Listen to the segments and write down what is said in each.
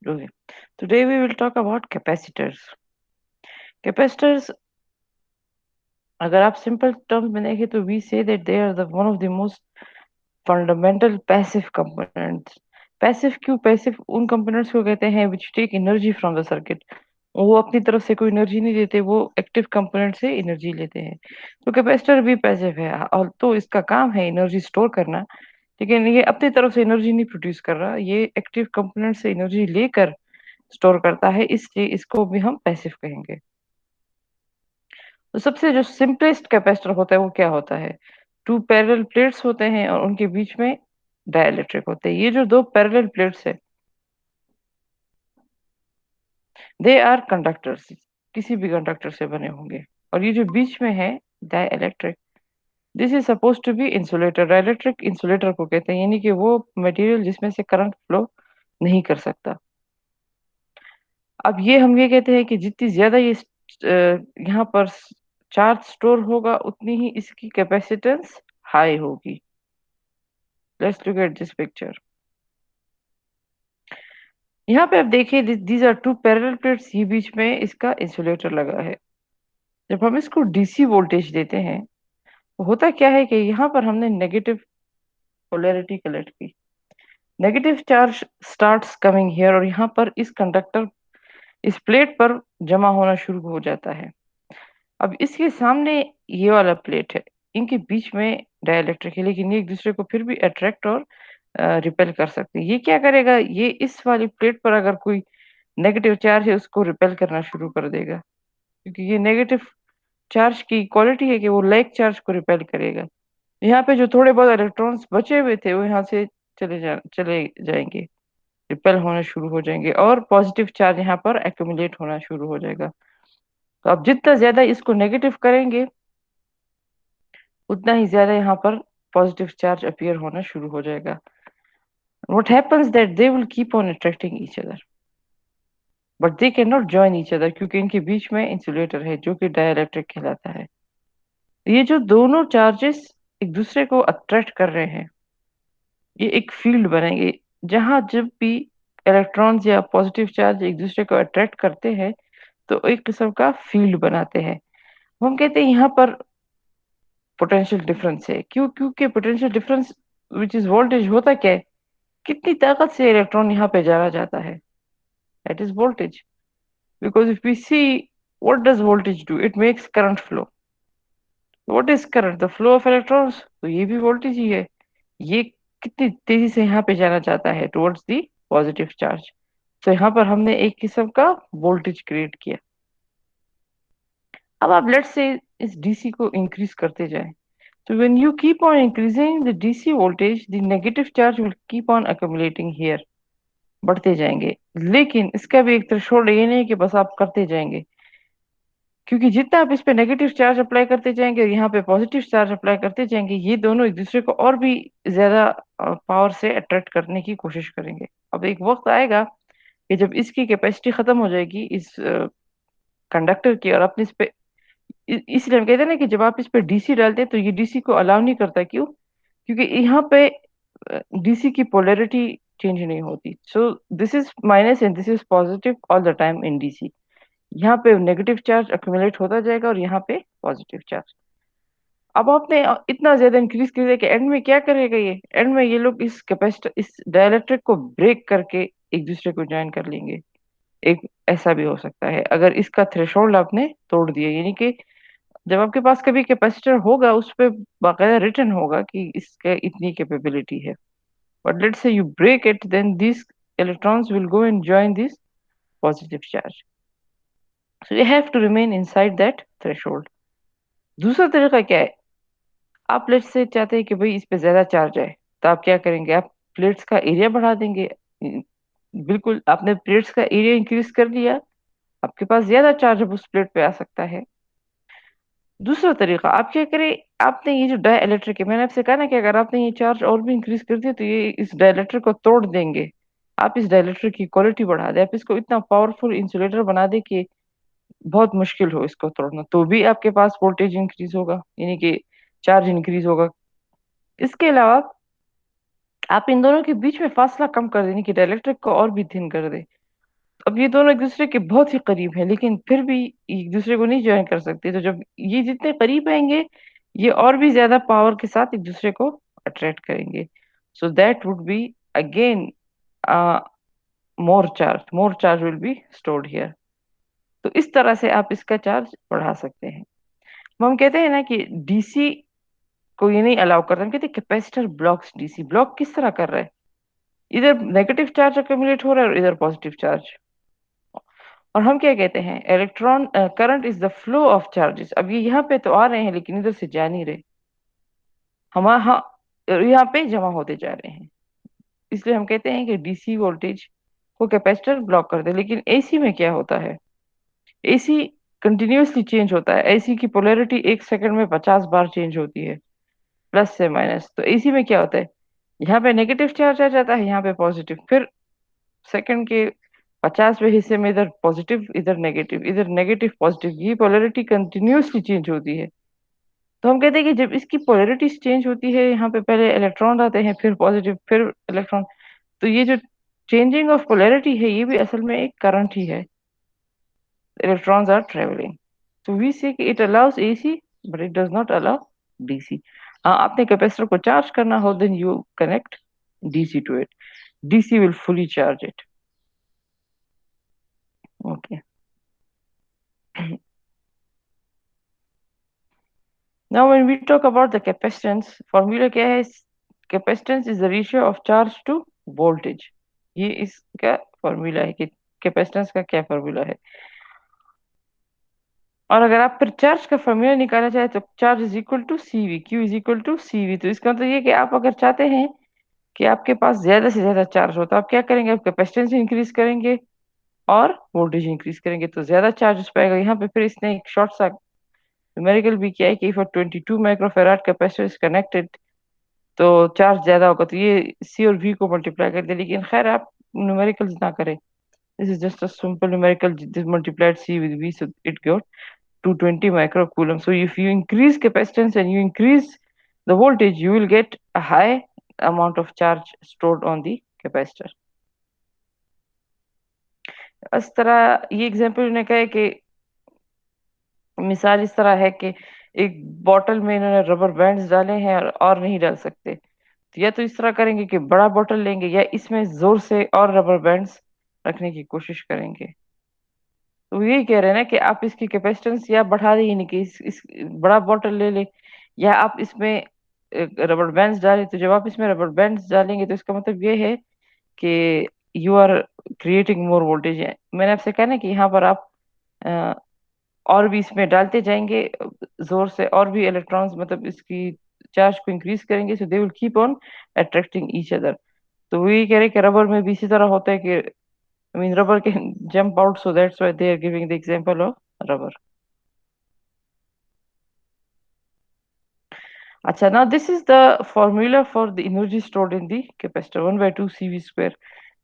Okay. Today we will talk about capacitors. Capacitors, अगर आप simple terms में देखें तो we say that they are the one of the most fundamental passive components. Passive क्यों? Passive उन components को कहते हैं which take energy from the circuit. वो अपनी तरफ से कोई एनर्जी नहीं देते, वो एक्टिव कंपोनेंट से एनर्जी लेते हैं। तो कैपेसिटर भी पैसिव है, और तो इसका काम है एनर्जी स्टोर करना, लेकिन ये अपनी तरफ से एनर्जी नहीं प्रोड्यूस कर रहा, ये एक्टिव कंपोनेंट से एनर्जी लेकर स्टोर करता है, इसलिए इसको भी हम पैसिव कहेंगे। तो सबसे जो सिंपलेस्ट कैपेसिटर होता है वो क्या होता है? टू पैरेलल प्लेट्स होते हैं और उनके बीच में डाइलेक्ट्रिक होते हैं। ये जो दो पैरेलल प्लेट्स है, दे आर कंडक्टर्स, किसी भी कंडक्टर से बने होंगे। और ये जो बीच में है dielectric, this is suppose to be insulator. Dielectric insulator को कहते हैं, यानी कि वो मटेरियल जिसमें से करंट फ्लो नहीं कर सकता। अब हम ये कहते हैं कि जितनी ज्यादा यहाँ पर चार्ज स्टोर होगा, उतनी ही इसकी कैपेसिटेंस हाई होगी। Let's look at this picture. यहाँ पे आप देखिए, these are two parallel plates, ये बीच में इसका इंसुलेटर लगा है। जब हम इसको डीसी वोल्टेज देते हैं, तो होता क्या है कि यहाँ पर हमने नेगेटिव पोलैरिटी कलेक्ट की। Negative charge starts coming here, और यहाँ पर इस कंडक्टर, इस प्लेट पर जमा होना शुरू हो जाता है। अब इसके सामने ये वाला प्लेट है, इनके बीच में डाइलेक्ट्रिक है, लेकिन ये एक दूसरे को फिर भी अट्रैक्ट और रिपेल कर सकते हैं। ये क्या करेगा, ये इस वाली प्लेट पर अगर कोई नेगेटिव चार्ज है उसको रिपेल करना शुरू कर देगा, क्योंकि ये नेगेटिव चार्ज की क्वालिटी है कि वो लाइक चार्ज को रिपेल करेगा। यहाँ पे जो थोड़े बहुत इलेक्ट्रॉन्स बचे हुए थे वो यहाँ से चले जाएंगे, रिपेल होना शुरू हो जाएंगे, और पॉजिटिव चार्ज यहाँ पर एक्यूमुलेट होना शुरू हो जाएगा। तो आप जितना ज्यादा इसको नेगेटिव करेंगे, उतना ही ज्यादा यहाँ पर पॉजिटिव चार्ज अपीयर होना शुरू हो जाएगा। What happens that they will keep on attracting each other, but they cannot join each other, क्योंकि इनके बीच में इंसुलेटर है जो कि डाइलेक्ट्रिक कहलाता है। ये जो दोनों चार्जेस एक दूसरे को अट्रैक्ट कर रहे हैं, ये एक फील्ड बनाएंगे। जहां जब भी इलेक्ट्रॉन्स या पॉजिटिव चार्ज एक दूसरे को अट्रैक्ट करते हैं, तो एक किस्म का फील्ड बनाते हैं। हम कहते हैं यहाँ पर पोटेंशियल डिफरेंस है। क्यों? क्योंकि potential difference which is voltage होता क्या है, कितनी ताकत से इलेक्ट्रॉन यहाँ पे जाना जाता है, that is voltage. Because if we see, what does voltage do? It makes current flow. What is current? The flow of electrons. तो ये भी वोल्टेज ही है। ये कितनी तेजी से यहाँ पे जाना चाहता है टुवर्ड्स दी पॉजिटिव चार्ज। तो यहाँ पर हमने एक किस्म का वोल्टेज क्रिएट किया। अब आप लेट्स से इस डीसी को इंक्रीज करते जाएं, तो when you keep on increasing the DC voltage, the negative charge will keep on accumulating here, बढ़ते जाएंगे। लेकिन इसका भी एक थ्रेशोल्ड, ये नहीं कि बस आप करते जाएंगे, क्योंकि जितना आप इस पे नेगेटिव चार्ज अप्लाई करते जाएंगे और यहाँ पे पॉजिटिव चार्ज अप्लाई करते जाएंगे, ये दोनों एक दूसरे को और भी ज्यादा पावर से अट्रैक्ट करने की कोशिश करेंगे। अब एक वक्त आएगा कि जब इसकी कैपेसिटी खत्म हो जाएगी इस कंडक्टर की, और अपने इस पे इसलिए हम कहते हैं ना कि जब आप इस पे डीसी डालते हैं तो ये डीसी को अलाउ नहीं करता। क्यों? क्योंकि यहाँ पे डीसी की पोलैरिटी चेंज नहीं होती। So this is minus and this is positive all the time in DC. यहाँ पे नेगेटिव चार्ज अक्यूमुलेट होता जाएगा और यहाँ पे पॉजिटिव चार्ज। अब आपने इतना ज्यादा इंक्रीज कर दिया कि एंड में क्या करेगा, ये एंड में ये लोग इस कैपेसिटर, इस डाइलेक्ट्रिक को ब्रेक करके एक दूसरे को ज्वाइन कर लेंगे। एक ऐसा भी हो सकता है अगर इसका थ्रेशोल्ड आपने तोड़ दिया, यानी कि जब आपके पास कभी कैपेसिटर होगा उस पे बाकायदा रिटर्न होगा कि इसके इतनी कैपेबिलिटी है, but let's say you break it, then this electrons will go and join this positive charge, so you have to remain inside that threshold. दूसरा तरीका क्या है? आप लेट्स से चाहते हैं कि भाई इस पे ज्यादा चार्ज है, तो आप क्या करेंगे? आप प्लेट्स का एरिया बढ़ा देंगे। बिल्कुल, आपने प्लेट्स का एरिया इंक्रीज कर लिया, आपके पास ज्यादा चार्ज अब उस प्लेट पे आ सकता है। दूसरा तरीका आप क्या करें, आपने ये जो डाइलेक्ट्रिक है, मैंने आपसे कहा ना कि अगर आपने ये चार्ज और भी इंक्रीज कर दिया तो ये इस डाइलेक्ट्रिक को तोड़ देंगे। आप इस डाइलेक्ट्रिक की क्वालिटी बढ़ा दे, आप इसको इतना पावरफुल इंसुलेटर बना दे कि बहुत मुश्किल हो इसको तोड़ना, तो भी आपके पास वोल्टेज इंक्रीज होगा, यानी कि चार्ज इंक्रीज होगा। इसके अलावा आप इन दोनों के बीच में फासला कम कर देने की, डाइलेक्ट्रिक को और भी थिन कर दे, अब ये दोनों एक दूसरे के बहुत ही करीब हैं, लेकिन फिर भी एक दूसरे को नहीं ज्वाइन कर सकते। तो जब ये जितने करीब आएंगे, ये और भी ज्यादा पावर के साथ एक दूसरे को अट्रैक्ट करेंगे। So that would be again more charge will be stored here. तो इस तरह से आप इसका चार्ज बढ़ा सकते हैं। अब हम कहते हैं ना कि डीसी को ये नहीं अलाउ करता, हम कहते हैं कैपेसिटर ब्लॉक्स डीसी। ब्लॉक किस तरह कर रहा है? इधर नेगेटिव चार्ज अक्यूमुलेट हो रहा है और इधर पॉजिटिव चार्ज। और हम क्या कहते हैं, electron current is the flow of charges. अब ये यहाँ पे तो आ रहे हैं लेकिन इधर से जा नहीं रहे, हमारा यहाँ पे जमा होते जा रहे हैं। इसलिए हम कहते हैं कि डीसी वोल्टेज को कैपेसिटर ब्लॉक कर दे। लेकिन एसी में क्या होता है? एसी कंटिन्यूअसली चेंज होता है। एसी की पोलैरिटी 1 सेकंड में 50 बार चेंज होती है, प्लस से माइनस। तो एसी में क्या होता है, यहाँ पे नेगेटिव चार्ज आ जाता है, यहाँ पे पॉजिटिव, फिर सेकंड के 50वें हिस्से में इधर पॉजिटिव, इधर नेगेटिव, इधर नेगेटिव पॉजिटिव, ये पोलैरिटी कंटिन्यूअसली चेंज होती है। तो हम कहते हैं कि जब इसकी पोलैरिटी चेंज होती है, यहाँ पे पहले इलेक्ट्रॉन आते हैं, फिर पॉजिटिव, फिर इलेक्ट्रॉन। तो ये जो चेंजिंग ऑफ पोलैरिटी है, ये भी असल में एक करंट ही है। Electrons are travelling. तो वी से कि it allows AC but it does not allow DC. हाँ, आपने कैपेसिटर को चार्ज करना हो, then you connect DC to it. DC will fully charge it. Okay. Now, when we talk about the capacitance, formula क्या है? Capacitance is the ratio of charge to voltage। ये इसका formula है कि capacitance का क्या फॉर्मूला है। और अगर आप फिर चार्ज का फॉर्मूला निकालना चाहे तो charge is equal to CV, Q is equal to CV. तो इसका मतलब ये कि आप अगर चाहते हैं कि आपके पास ज्यादा से ज्यादा चार्ज हो, तो आप क्या करेंगे, आप कैपेसिटेंस इंक्रीज करेंगे और वोल्टेज इंक्रीज करेंगे, तो ज्यादा चार्जेस पाएगा। यहाँ पे फिर इसने एक शॉर्ट सा न्यूमेरिकल भी किया है कि for 22 microfarad capacitor is connected, तो चार्ज ज्यादा होगा। तो ये सी और वी को मल्टीप्लाई कर दे। लेकिन खैर, आप न्यूमेरिकल्स ना करें, this is just a simple numerical, this multiplied C with V, so it got 220 microcoulomb. So if you increase capacitance and you increase the voltage, you will get a high amount of charge stored on the capacitor. इस तरह ये example ने कहा है कि मिसाल इस तरह है कि एक बॉटल में इन्होंने रबर बैंड्स डाले हैं और नहीं डाल सकते। तो या तो इस तरह करेंगे कि बड़ा बॉटल लेंगे, या इसमें जोर से और रबर बैंड्स रखने की कोशिश करेंगे। तो यही कह रहे हैं ना कि आप इसकी कैपेसिटेंस या बढ़ा दें, यानी कि इस बड़ा बॉटल ले ले, या आप इसमें रबर बैंड्स डालें। तो जब आप इसमें रबर बैंड्स डालेंगे तो इसका मतलब ये है कि you are creating more voltage. है, मैंने आपसे कहा ना कि यहाँ पर आप अ, और भी इसमें डालते जाएंगे जोर से, और भी इलेक्ट्रॉन्स मतलब इसकी चार्ज को इंक्रीज करेंगे, so they will keep on attracting each other. तो वही कह रहे हैं कि रबर में भी इसी तरह होता है कि I mean, rubber can jump out, so that's why they are giving the example of rubber. Acha, now this is the formula for the energy stored in the capacitor, 1 by 2 CV square.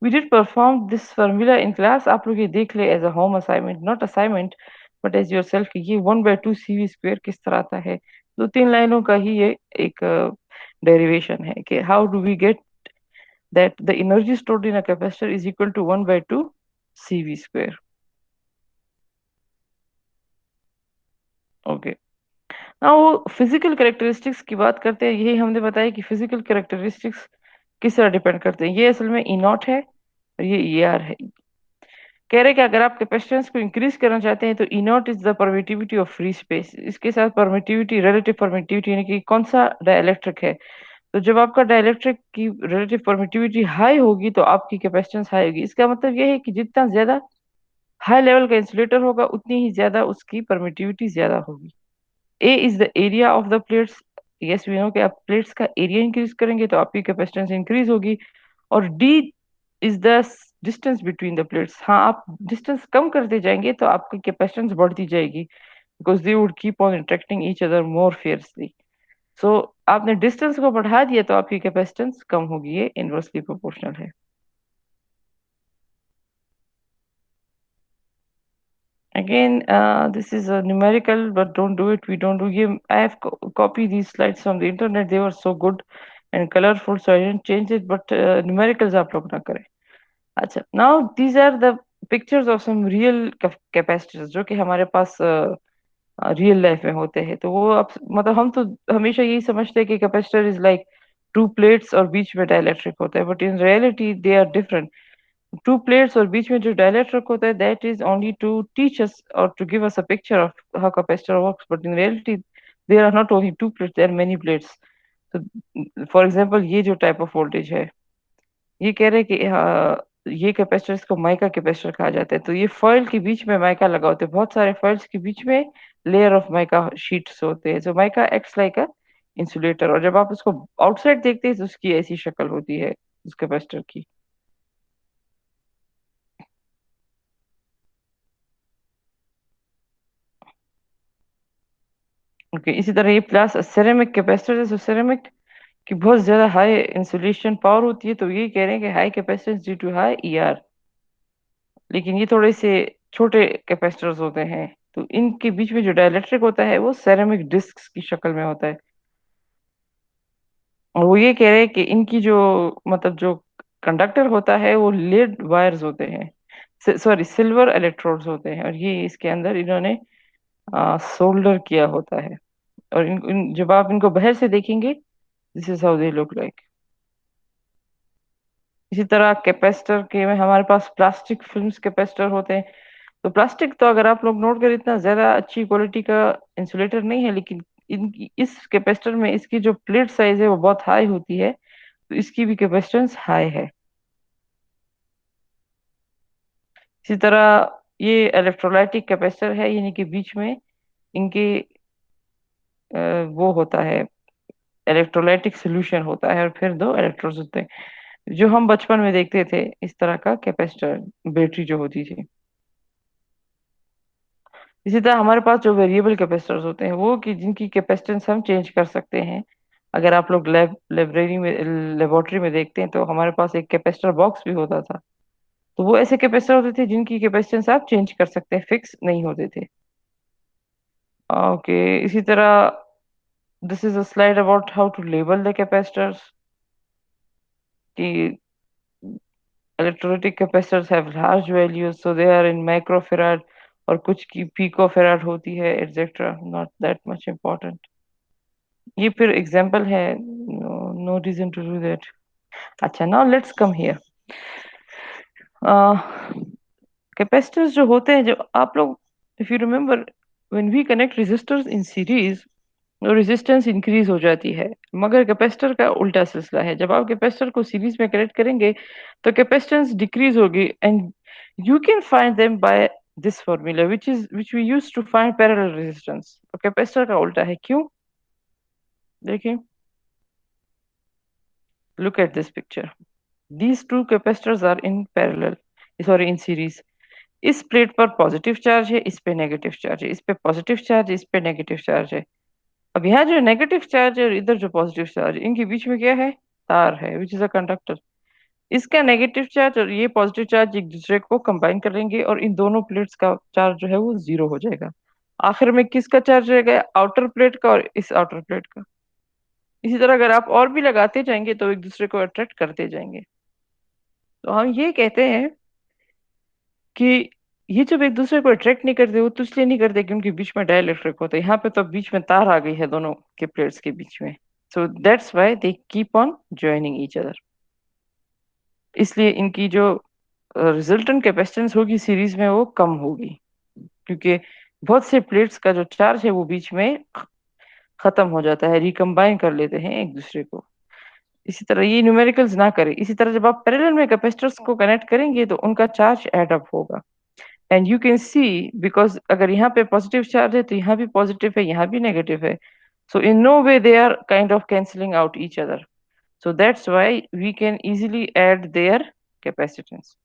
We did perform this formula in class. आप लोग ये देख ले as a home assignment, not assignment, but as yourself कि ये 1 by 2 CV square किस तरह आता है। दो तीन लाइनों का ही ये एक derivation है कि how do we get that the energy stored in a capacitor is equal to 1 by 2 CV square. Okay. हाँ, वो फिजिकल कैरेक्टरिस्टिक्स की बात करते हैं। यही हमने बताया कि फिजिकल कैरेक्टरिस्टिक्स किस तरह डिपेंड करते हैं। ये असल में ई नॉट है और ये ई आर है। कह रहे हैं कि अगर आप कैपेसिटेंस को इंक्रीज करना चाहते हैं तो e naught is the permittivity of free space. इसके साथ परमिटिविटी, रिलेटिव परमिटिविटी, यानी कि कौन सा डाइलेक्ट्रिक है। तो जब आपका डाइलेक्ट्रिक की रिलेटिव परमिटिविटी हाई होगी तो आपकी कैपेसिटेंस हाई होगी। इसका मतलब यह है कि जितना ज्यादा हाई लेवल का इंसुलेटर होगा, उतनी ही ज्यादा उसकी परमिटिविटी ज्यादा होगी। A is the area of the plates. Yes, we know कि आप प्लेट्स का एरिया इंक्रीज करेंगे तो आपकी कैपेसिटेंस इंक्रीज होगी। और D is the distance between the plates. हाँ, आप डिस्टेंस कम करते जाएंगे तो आपकी कैपेसिटेंस बढ़ती जाएगी, because they would keep on interacting each other more fiercely. So आपने डिस्टेंस को बढ़ा दिया तो आपकी कैपेसिटेंस कम होगी। ये इनवर्सली प्रोपोर्शनल है। Again, this is a numerical, but don't do it. We don't do. I have copied these slides from the internet. They were so good and colorful, so I didn't change it. But numericals आप लोग ना करें। अच्छा, now these are the pictures of some real capacitors जो कि हमारे पास real life में होते हैं। तो वो अब मतलब हम तो हमेशा यही समझते हैं कि capacitor is like two plates और बीच में डाइलेक्ट्रिक होता है, but in reality they are different. Two plates और बीच में जो डाइलेक्ट्रिक होता है that is only to teach us और to give us a picture of how capacitor works, but in reality there are not only two plates, there are many plates. तो for example ये जो type of voltage है, ये कह रहे हैं कि ये कैपेसिटर इसको माइका कैपेसिटर कहा जाता है। तो ये फॉइल के बीच में माइका लगा होता है, बहुत सारे फॉइल्स के बीच में लेयर ऑफ माइका शीट्स होते हैं। जो माइका एक्ट्स लाइक अ इंसुलेटर, और जब आप उसको आउटसाइड देखते हैं तो उसकी ऐसी शक्ल होती है उस कैपेसिटर की। ओके, इसी तरह ये प्लस सेरेमिक कैपेसिटर है। सेरेमिक की बहुत ज्यादा हाई इंसुलेशन पावर होती है, तो ये कह रहे हैं कि high capacitance due to high ER. लेकिन ये थोड़े से छोटे कैपेसिटर्स होते हैं, तो इनके बीच में जो डाइलेक्ट्रिक होता है वो सेरेमिक डिस्क की शक्ल में होता है। और वो ये कह रहे हैं कि इनकी जो मतलब जो कंडक्टर होता है वो लेड वायर्स होते हैं, सॉरी सिल्वर इलेक्ट्रोड्स होते हैं, और ये इसके अंदर इन्होंने सोल्डर किया होता है। और जब आप इनको बाहर से देखेंगे, this is how they look like. इसी तरह कैपेसिटर के में हमारे पास प्लास्टिक फिल्म्स कैपेसिटर होते हैं। तो प्लास्टिक तो अगर आप लोग नोट करें इतना ज्यादा अच्छी क्वालिटी का इंसुलेटर नहीं है, लेकिन इनकी इस कैपेसिटर में इसकी जो प्लेट साइज है वो बहुत हाई होती है, तो इसकी भी कैपेसिटेंस हाई है। इसी तरह ये इलेक्ट्रोलाइटिक कैपेसिटर है, यानी कि बीच में इनके वो होता है, इलेक्ट्रोलाइटिक सोल्यूशन होता है, और फिर दो इलेक्ट्रोड्स होते हैं जो हम बचपन में देखते थे इस तरह का कैपेसिटर, बैटरी जो होती थी। इसी तरह हमारे पास जो वेरिएबल कैपेसिटर्स होते हैं वो कि जिनकी कैपेसिटेंस हम चेंज कर सकते हैं। अगर आप लोग लाइब्रेरी में लेबोरेटरी में देखते हैं तो हमारे पास एक कैपेसिटर बॉक्स भी होता था। तो वो ऐसे कैपेसिटर होते थे जिनकी कैपेसिटेंस आप चेंज कर सकते हैं, फिक्स नहीं होते थे। ओके, इसी तरह this is a slide about how to label the capacitors, कि electrolytic capacitors have large values so they are in microfarad, और कुछ की पिकोफेराड होती है etcetera, not that much important. ये फिर एग्जाम्पल है, no no reason to do that. अच्छा, now let's come here. Capacitors जो होते हैं, जो आप लोग if you remember when we connect resistors in series, resistance increase हो जाती है। मगर कैपेसिटर का उल्टा सिलसिला है, जब आप कैपेसिटर को सीरीज में कनेक्ट करेंगे तो कैपेसिटेंस डिक्रीज होगी, and you can find them by this formula which we use to find parallel resistance. तो कैपेसिटर का उल्टा है, क्यों? देखिए, look at this picture. These two capacitors are in parallel, sorry in series. इस plate पर positive charge है, इस पे नेगेटिव चार्ज है, इस पे पॉजिटिव चार्ज है, इस पे नेगेटिव चार्ज है। अब यहाँ जो नेगेटिव चार्ज है और इधर जो पॉजिटिव चार्ज है, इनके बीच में क्या है? तार है, विच इज अ कंडक्टर। इसका नेगेटिव चार्ज और ये पॉजिटिव चार्ज एक दूसरे को कंबाइन करेंगे और इन दोनों प्लेट्स का चार्ज जो है वो जीरो हो जाएगा। आखिर में किसका चार्ज रहेगा? आउटर प्लेट का और इस आउटर प्लेट का। इसी तरह अगर आप और भी लगाते जाएंगे तो एक दूसरे को अट्रैक्ट करते जाएंगे। तो हम ये कहते हैं कि ये जब एक दूसरे को अट्रैक्ट नहीं करते, वो तो इसलिए नहीं करते कि उनके बीच में डाइलेक्ट्रिक होता है। यहाँ पे तो अब बीच में तार आ गई है दोनों के प्लेट्स के बीच में। सो that's why they keep on joining each other. इसलिए इनकी जो रिजल्टेंट कैपेसिटेंस होगी सीरीज में वो कम होगी, क्योंकि बहुत से प्लेट्स का जो चार्ज है वो बीच में खत्म हो जाता है, रिकम्बाइन कर लेते हैं एक दूसरे को। इसी तरह ये न्यूमेरिकल्स ना करें। इसी तरह जब आप पैरेलल में कैपेसिटर्स को कनेक्ट करेंगे तो उनका चार्ज एड अप होगा, and you can see, because अगर यहाँ पे पॉजिटिव चार्ज है तो यहाँ भी पॉजिटिव है, यहाँ भी नेगेटिव है। So in no way they are kind of cancelling out each other, so that's why we can easily add their capacitance.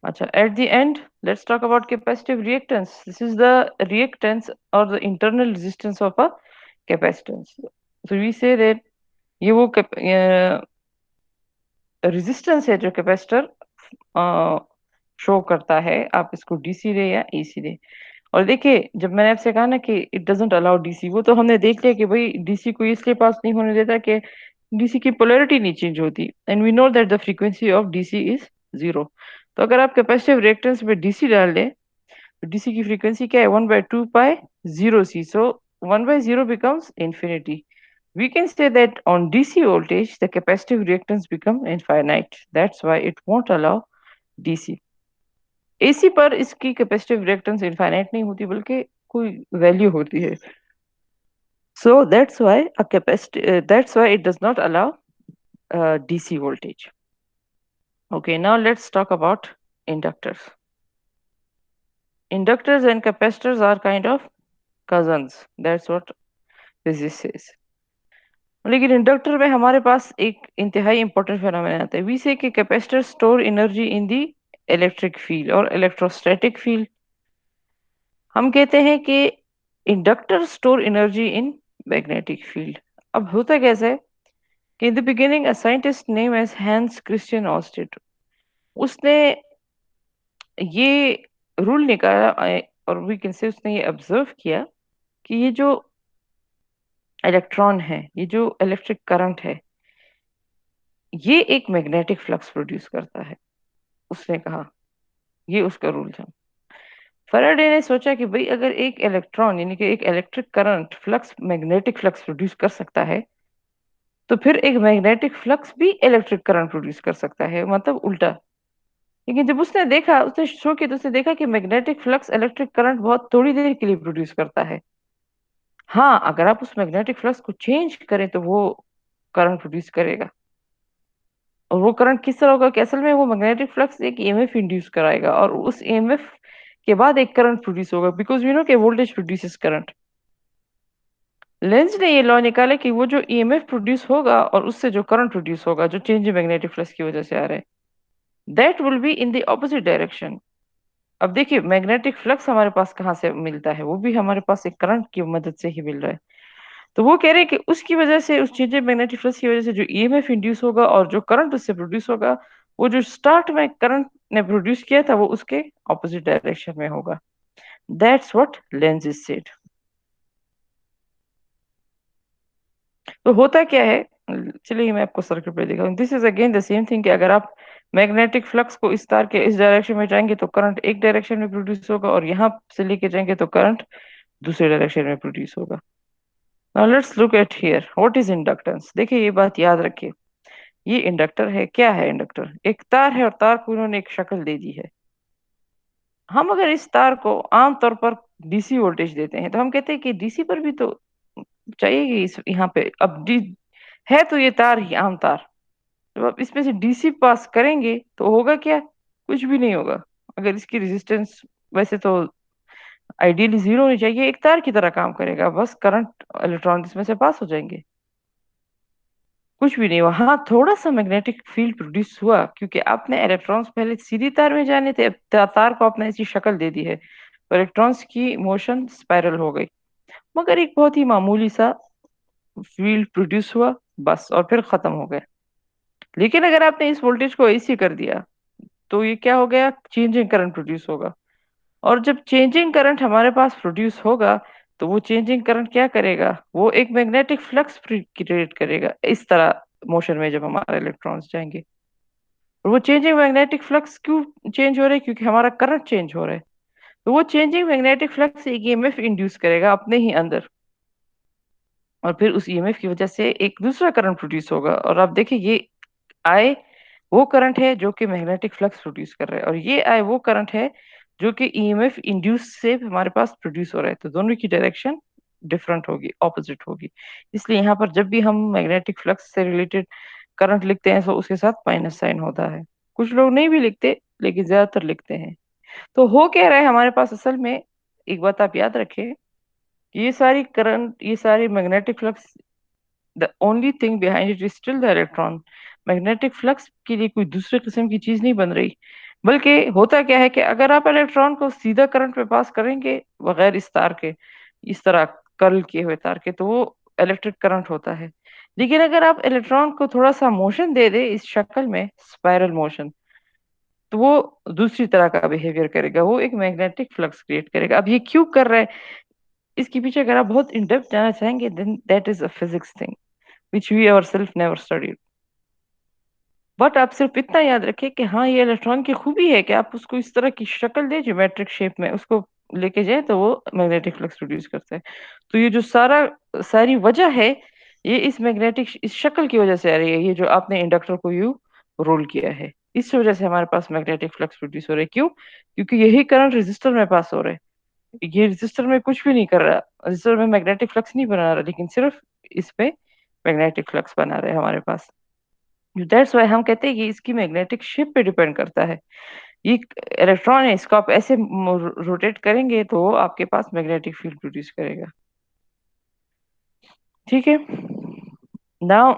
अच्छा, at the end let's talk about capacitive reactance. This is the reactance और the internal resistance of a capacitance. So we say that ये वो resistance है जो capacitor show करता है, आप इसको डीसी दे या एसी दे। और देखिए, जब मैंने आपसे कहा ना कि इट डजेंट अलाउ डीसी, वो तो हमने देख लिया कि भाई डीसी को इसलिए पास नहीं होने देता कि डीसी की पोलैरिटी नहीं चेंज होती, and we know that the frequency of DC is zero. तो अगर आप कैपेसिटिव रिएक्टेंस पे डीसी डाल दें, तो डीसी की फ्रीक्वेंसी क्या है, 1/2 पाई 0 सी, सो 1/0 becomes infinity. We can say that on DC voltage the capacitive reactance become infinite. That's why it won't allow DC. AC पर इसकी कैपेसिटिव रिएक्टेंस इनफाइनाइट नहीं होती, बल्कि कोई वैल्यू होती है. So that's why it does not allow DC voltage. Okay, now let's talk about inductors. Inductors and capacitors are kind of cousins. That's what physics says. लेकिन inductor में हमारे पास एक इंतहाई इंपॉर्टेंट फेनोमेना आता है. वी से कि capacitor store energy in the electric field और electrostatic field. हम कहते हैं कि inductor store energy in magnetic field. अब होता कैसे है कि in the beginning a scientist name as Hans Christian Oersted, उसने ये रूल निकाला, और वी कैन से उसने ये ऑब्जर्व किया कि ये जो इलेक्ट्रॉन है, ये जो इलेक्ट्रिक करंट है, ये एक मैग्नेटिक फ्लक्स प्रोड्यूस करता है. उसने कहा, ये उसका रूल था. फैराडे ने सोचा कि भाई अगर एक इलेक्ट्रॉन यानी कि एक electric current flux magnetic flux produce कर सकता है, तो फिर एक मैग्नेटिक फ्लक्स भी इलेक्ट्रिक करंट प्रोड्यूस कर सकता है, मतलब उल्टा. लेकिन जब उसने देखा, उसने शो किया, तो उसने देखा कि मैग्नेटिक फ्लक्स इलेक्ट्रिक करंट बहुत थोड़ी देर के लिए प्रोड्यूस करता है. हाँ, अगर आप उस मैग्नेटिक फ्लक्स को चेंज करें तो वो करंट प्रोड्यूस करेगा. और वो करंट किस तरह होगा कि असल में वो मैग्नेटिक फ्लक्स एक ईएमएफ इंड्यूस कराएगा, और उस ईएमएफ के बाद एक करंट प्रोड्यूस होगा, बिकॉज वी नो कि वोल्टेज प्रोड्यूसेस करंट. लेंज ने ये लॉ निकाला कि वो जो ईएमएफ प्रोड्यूस होगा और उससे जो करंट प्रोड्यूस होगा, जो चेंज मैग्नेटिक फ्लक्स की वजह से आ रहा है, that will be in the opposite direction. अब देखिए, मैग्नेटिक फ्लक्स हमारे पास कहाँ से मिलता है, वो भी हमारे पास एक करंट की मदद से ही मिल रहा है. तो वो कह रहे हैं कि उसकी वजह से, उस चेंज मैग्नेटिक फ्लक्स की वजह से जो ईएमएफ इंड्यूस होगा और जो करंट उससे प्रोड्यूस होगा, वो जो स्टार्ट में करंट ने प्रोड्यूस किया था वो उसके ऑपोजिट डायरेक्शन में होगा. That's what length is said. तो होता क्या है, चलिए मैं आपको सर्किट पे दिखाऊं. This is again the same thing कि अगर आप मैग्नेटिक फ्लक्स को इस तार के इस डायरेक्शन में जाएंगे तो करंट एक डायरेक्शन में प्रोड्यूस होगा, और यहाँ से लेके जाएंगे तो करंट दूसरे डायरेक्शन में प्रोड्यूस होगा. Now let's look eight here what is inductance. देखिए, ये बात याद रखिए. ये इंडक्टर है. क्या है इंडक्टर? एक तार है, और तार को इन्होंने एक शक्ल दे दी है. हम अगर इस तार को आमतौर पर डीसी वोल्टेज देते हैं, तो हम कहते हैं कि डीसी पर भी तो चाहिए कि इस यहाँ पे अब डी है, तो ये तार ही आम तार. जब आप इसमें से डीसी पास करेंगे तो होगा क्या? कुछ भी नहीं होगा. अगर इसकी रेजिस्टेंस वैसे तो आइडियली जीरो होनी चाहिए, एक तार की तरह काम करेगा, बस करंट इलेक्ट्रॉन इसमें से पास हो जाएंगे. कुछ भी नहीं हुआ. हाँ, थोड़ा सा मैग्नेटिक फील्ड प्रोड्यूस हुआ, क्योंकि आपने इलेक्ट्रॉन्स पहले सीधी तार में जाने थे, अब तार को आपने ऐसी शक्ल दे दी है, तो इलेक्ट्रॉन्स की मोशन स्पाइरल हो गई. मगर एक बहुत ही मामूली सा फील्ड प्रोड्यूस हुआ, बस, और फिर खत्म हो गया. लेकिन अगर आपने इस वोल्टेज को एसी कर दिया, तो ये क्या हो गया? चेंजिंग करंट प्रोड्यूस होगा. और जब चेंजिंग करंट हमारे पास प्रोड्यूस होगा, तो वो चेंजिंग करंट क्या करेगा? वो एक मैग्नेटिक फ्लक्स क्रिएट करेगा इस तरह मोशन में, जब हमारे इलेक्ट्रॉन्स जाएंगे. और वो चेंजिंग मैग्नेटिक फ्लक्स क्यों चेंज हो रहा है? क्योंकि हमारा करंट चेंज हो रहा है. तो वो चेंजिंग मैग्नेटिक फ्लक्स एक ईएमएफ इंड्यूस करेगा अपने ही अंदर, और फिर उस ईएमएफ की वजह से एक दूसरा करंट प्रोड्यूस होगा. और आप देखिए, ये आई वो करंट है जो कि मैग्नेटिक फ्लक्स प्रोड्यूस कर रहा है, और ये आई वो करंट है जो कि ईएमएफ इंड्यूस से हमारे पास प्रोड्यूस हो रहा है. तो दोनों की डायरेक्शन डिफरेंट होगी, ऑपोजिट होगी. इसलिए यहाँ पर जब भी हम मैग्नेटिक फ्लक्स से रिलेटेड करंट लिखते हैं, तो उसके साथ माइनस साइन होता है. कुछ लोग नहीं भी लिखते, लेकिन ज्यादातर लिखते हैं. तो हो क्या रहा है हमारे पास असल में? एक बात आप याद रखें, ये सारी करंट, ये सारी magnetic flux, the only thing behind it is still the electron. Magnetic flux के लिए कोई दूसरे किस्म की चीज नहीं बन रही. बल्कि होता क्या है कि अगर आप इलेक्ट्रॉन को सीधा करंट में पास करेंगे बगैर इस तार के, इस तरह कर्ल किए हुए तार के, तो वो इलेक्ट्रिक करंट होता है. लेकिन अगर आप इलेक्ट्रॉन को थोड़ा सा मोशन दे दे इस शक्ल में, स्पाइरल मोशन, तो वो दूसरी तरह का बिहेवियर करेगा, वो एक मैग्नेटिक फ्लक्स क्रिएट करेगा. अब ये क्यों कर रहा है, इसके पीछे अगर आप बहुत इन डेप्थ जाना चाहेंगे, then that is a physics thing. Which we our self never study. But आप सिर्फ इतना याद रखें कि हाँ, ये इलेक्ट्रॉन की खूबी है कि आप उसको इस तरह की शक्ल दे ज्योमेट्रिक शेप में, उसको लेके जाए तो वो मैग्नेटिक फ्लक्स प्रोड्यूस करता है। तो ये जो सारी वजह है, ये इस शक्ल की वजह से आ रही है, ये जो आपने इंडक्टर को यू रोल किया है, इस वजह से हमारे पास मैग्नेटिक फ्लक्स प्रोड्यूस हो रहा है। क्यों? क्योंकि यही करंट रेजिस्टर में पास हो रहा है। ये रेजिस्टर में कुछ भी नहीं कर रहा, रेजिस्टर में मैग्नेटिक फ्लक्स नहीं बना रहा, लेकिन सिर्फ इस पे मैग्नेटिक फ्लक्स बना रहे हैं हमारे पास। दैट्स वाई हम कहते हैं कि इसकी मैग्नेटिक शेप पे डिपेंड करता है। ये इलेक्ट्रॉन है, इसको आप ऐसे रोटेट करेंगे तो वो आपके पास मैग्नेटिक फील्ड प्रोड्यूस करेगा। ठीक है। नाउ,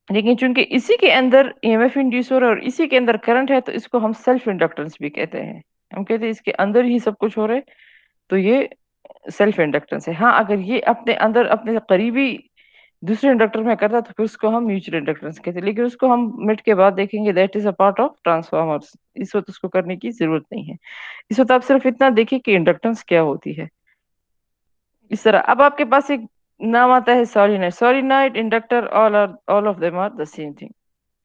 लेकिन चूंकि इसी के अंदर ईएमएफ इंड्यूस हो रहा है और इसी के अंदर करंट है, तो इसको हम सेल्फ इंडक्टेंस भी कहते हैं। हम कहते हैं इसके अंदर ही सब कुछ हो रहा है, तो ये सेल्फ इंडक्टेंस है। हाँ, अगर ये अपने अंदर अपने करीबी दूसरे इंडक्टर में करता तो फिर उसको हम म्यूचुअल इंडक्टेंस कहते हैं, लेकिन उसको हम मिनट के बाद देखेंगे, that is a part of transformers. इस वक्त उसको करने की जरूरत नहीं है। इस वक्त आप सिर्फ इतना देखिए कि इंडक्टेंस क्या होती है। इस तरह अब आपके पास एक नाम आता है solenoid. Solenoid, inductor, all of them are the same thing.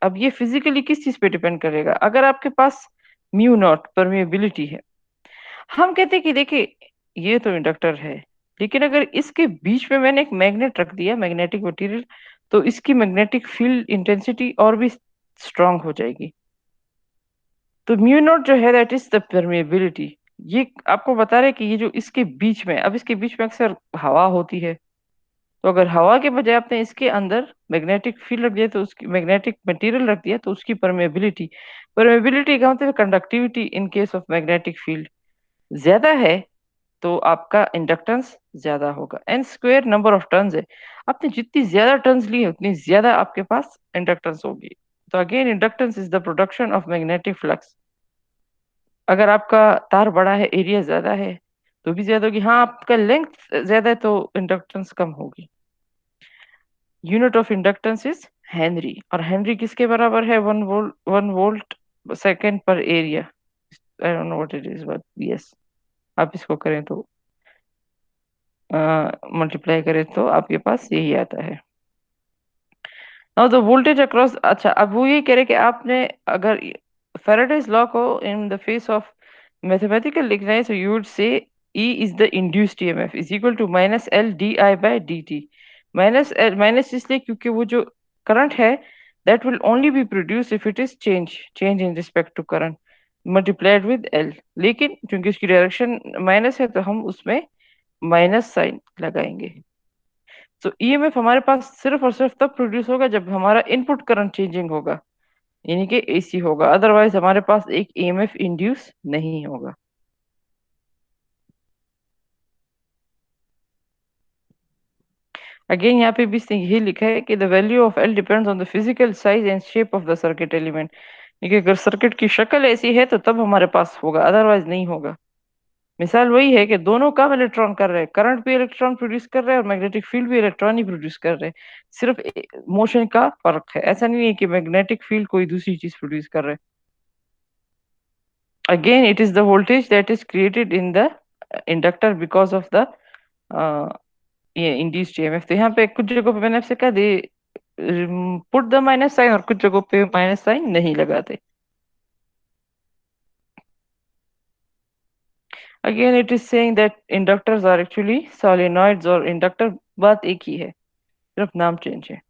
अब ये फिजिकली किस चीज पे डिपेंड करेगा? अगर आपके पास म्यू नॉट परमेबिलिटी है, हम कहते हैं कि देखिए, ये तो इंडक्टर है, लेकिन अगर इसके बीच में मैंने एक मैग्नेट रख दिया, मैग्नेटिक मटेरियल, तो इसकी मैग्नेटिक फील्ड इंटेंसिटी और भी स्ट्रांग हो जाएगी। तो म्यू नॉट जो है, दैट इज द परमेबिलिटी। ये आपको बता रहे हैं कि ये जो इसके बीच में, अब इसके बीच में अक्सर हवा होती है, तो अगर हवा के बजाय आपने इसके अंदर मैग्नेटिक फील्ड रख दिया, तो उसकी मैग्नेटिक मटेरियल रख दिया, तो उसकी परमेबिलिटी, परमेबिलिटी का मतलब conductivity in case of magnetic field ज्यादा है, तो आपका इंडक्टेंस ज्यादा होगा। N square number of turns है, आपने जितनी ज्यादा टर्न्स ली है उतनी ज्यादा आपके पास इंडक्टेंस होगी। तो again, inductance is the production of magnetic flux. अगर आपका तार बड़ा है, एरिया ज्यादा है, तो भी ज्यादा होगी। हाँ, आपका लेंथ ज्यादा है तो इंडक्टेंस कम होगी। Unit of inductance is Henry, और हेनरी किसके बराबर है? 1 वोल्ट सेकेंड पर area. I don't know what it is, but yes, आप इसको करें तो मल्टीप्लाई करें तो आपके पास यही आता है। नाउ द वोल्टेज अक्रॉस, अच्छा, अब वो ये कह रहे कि आपने अगर फेराडेज लॉ को in the face of mathematical लिखना है, so you would say E is the induced EMF is equal to minus L di by dt। Minus इसलिए क्योंकि वो जो करंट है, that will only be produced if it is change in respect to current multiplied with L। लेकिन क्योंकि उसकी direction minus है, तो हम उसमें माइनस साइन लगाएंगे। तो ईएमएफ हमारे पास सिर्फ और सिर्फ तब प्रोड्यूस होगा जब हमारा इनपुट करंट चेंजिंग होगा, यानी कि एसी होगा, अदरवाइज हमारे पास एक ईएमएफ इंड्यूस नहीं होगा। अगेन यहाँ पे भी ये लिखा है कि the value of L depends on the physical size and shape of the circuit element. देखिए, अगर सर्किट की शक्ल ऐसी है तो तब हमारे पास होगा, अदरवाइज नहीं होगा। मिसाल वही है कि दोनों काम इलेक्ट्रॉन कर रहे हैं, करंट भी इलेक्ट्रॉन प्रोड्यूस कर रहे हैं और मैग्नेटिक फील्ड भी इलेक्ट्रॉन ही प्रोड्यूस कर रहे हैं। सिर्फ मोशन का फर्क है, ऐसा नहीं है कि मैग्नेटिक फील्ड कोई दूसरी चीज प्रोड्यूस कर रहे हैं। Again, it is the voltage that is created in the inductor because of the uh, ये induced EMF। तो यहाँ पे कुछ जगहों पे मैंने आपसे कहा they put the minus sign, और कुछ जगहों पे माइनस साइन नहीं लगाते। Again it is saying that inductors are actually solenoids, और इंडक्टर बात एक ही है, सिर्फ नाम चेंज है।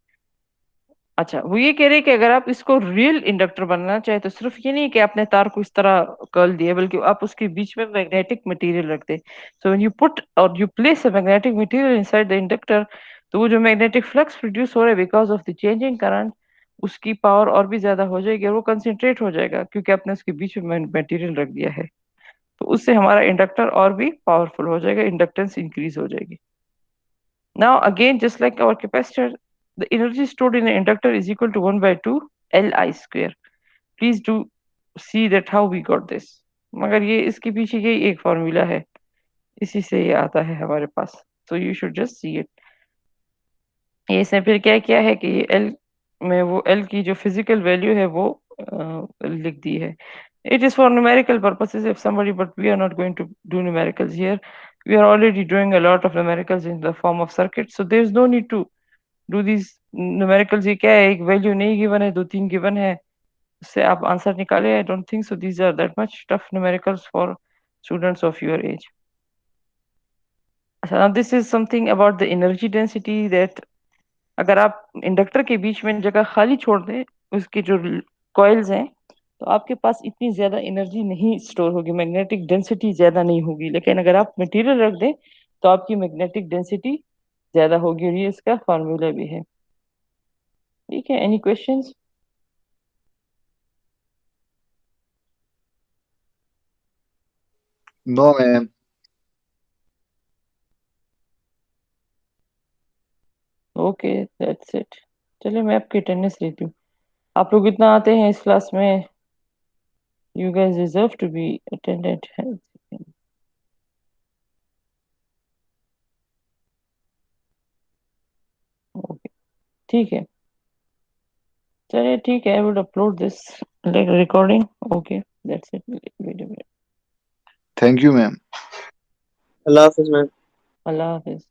अच्छा, वो ये कह रहे हैं कि अगर आप इसको रियल इंडक्टर बनाना चाहे, तो सिर्फ ये नहीं कि आपने तार को इस तरह कर्ल दिया, बल्कि आप उसके बीच में मैग्नेटिक मटेरियल रख दे। सो व्हेन यू पुट और you place a magnetic material inside the inductor, तो वो जो मैग्नेटिक फ्लक्स प्रोड्यूस हो रहा है because of the changing current, उसकी पावर और भी ज्यादा हो जाएगी और वो कंसंट्रेट हो जाएगा, क्योंकि आपने उसके बीच में मटेरियल रख दिया है। तो उससे हमारा इंडक्टर और भी पावरफुल हो जाएगा, इंडक्टेंस इंक्रीज हो जाएगी। Now again, just like our capacitor, the energy stored in an inductor is equal to 1 by 2 Li square. Please do see that how we got this। मगर ये इसके पीछे यही एक फॉर्मूला है, इसी से ये आता है हमारे पास। So you should just see it। ये इसने फिर क्या क्या है कि ये L में वो L की जो फिजिकल वैल्यू है वो लिख दी है। It is for numerical purposes if somebody, but we are not going to do numericals here। We are already doing a lot of numericals in the form of circuits, so there is no need to do this numericals, ये क्या है, एक value नहीं given है, दो तीन given है, उससे आप आंसर निकाले? I don't think so these are that much tough numericals for students of your age. अच्छा, this is something about the energy density that अगर आप इंडक्टर के बीच में जगह खाली छोड़ दें, उसके जो कॉइल्स हैं, तो आपके पास इतनी ज्यादा एनर्जी नहीं स्टोर होगी, मैग्नेटिक डेंसिटी ज्यादा नहीं होगी. लेकिन अगर आप मटेरियल रख दें तो आपकी मैग्नेटिक डेंसिटी ज्यादा होगी, और ये इसका फॉर्मूला भी है. ठीक है, any questions? No, ma'am. Okay, that's it. चलिए, मैं आपकी अटेंडेंस लेती हूँ. आप लोग इतना आते हैं इस क्लास में, you guys deserve to be attended. Okay, ठीक है. चलिए, ठीक है, I would upload this recording. Okay, that's it. Thank you, ma'am. अल्लाह हाफिज मैम. अल्लाह हाफिज.